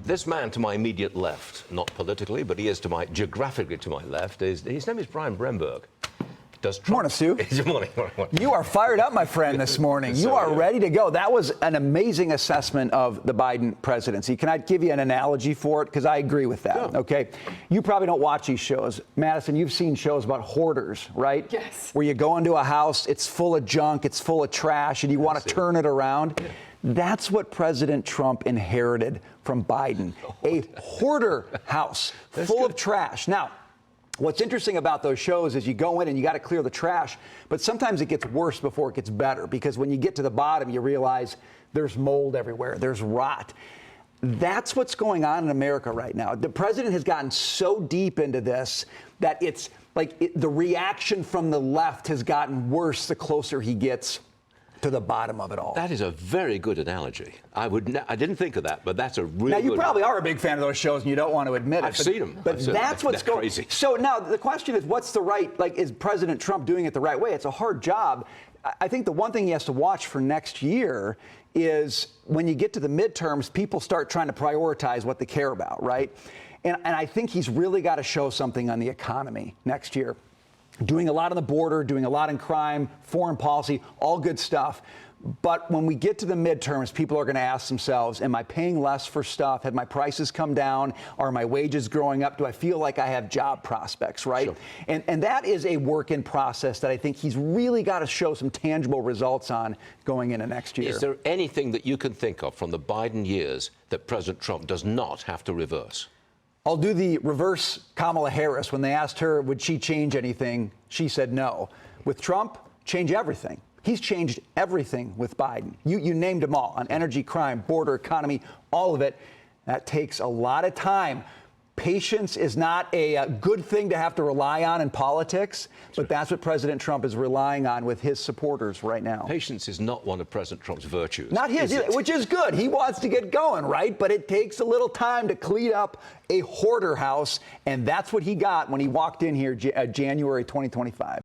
This man to my immediate left, not politically, but he is geographically to my left, his name is Brian Brenberg. Morning, Stu. Good morning. You are fired up, my friend, this morning. You are ready to go. That was an amazing assessment of the Biden presidency. Can I give you an analogy for it? Because I agree with that, okay? You probably don't watch these shows. Madison, you've seen shows about hoarders, right? Yes. Where you go into a house, it's full of junk, it's full of trash, and you want to turn it around. Yeah. That's what President Trump inherited from Biden, a hoarder house full of trash. Now, what's interesting about those shows is you go in and you got to clear the trash, but sometimes it gets worse before it gets better, because when you get to the bottom, you realize there's mold everywhere, there's rot. That's what's going on in America right now. The president has gotten so deep into this that it's like the reaction from the left has gotten worse the closer he gets to the bottom of it all. That is a very good analogy. I didn't think of that, but that's a really good. Now, you probably are a big fan of those shows, and you don't want to admit it. I've seen them. But that's what's going on. So now the question is, what's the right, is President Trump doing it the right way? It's a hard job. I think the one thing he has to watch for next year is when you get to the midterms, people start trying to prioritize what they care about, right? And I think he's really got to show something on the economy next year. Doing a lot on the border, doing a lot in crime, foreign policy, all good stuff. But when we get to the midterms, people are going to ask themselves, am I paying less for stuff? Have my prices come down? Are my wages growing up? Do I feel like I have job prospects, right? Sure. And that is a work in process that I think he's really got to show some tangible results on going into next year. Is there anything that you can think of from the Biden years that President Trump does not have to reverse? I'll do the reverse Kamala Harris. When they asked her, would she change anything, she said no. With Trump, change everything. He's changed everything with Biden. You named them all, on energy, crime, border, economy, all of it. That takes a lot of time. Patience is not a good thing to have to rely on in politics, but that's what President Trump is relying on with his supporters right now. Patience is not one of President Trump's virtues. Not his, which is good. He wants to get going, right? But it takes a little time to clean up a hoarder house, and that's what he got when he walked in here January 2025.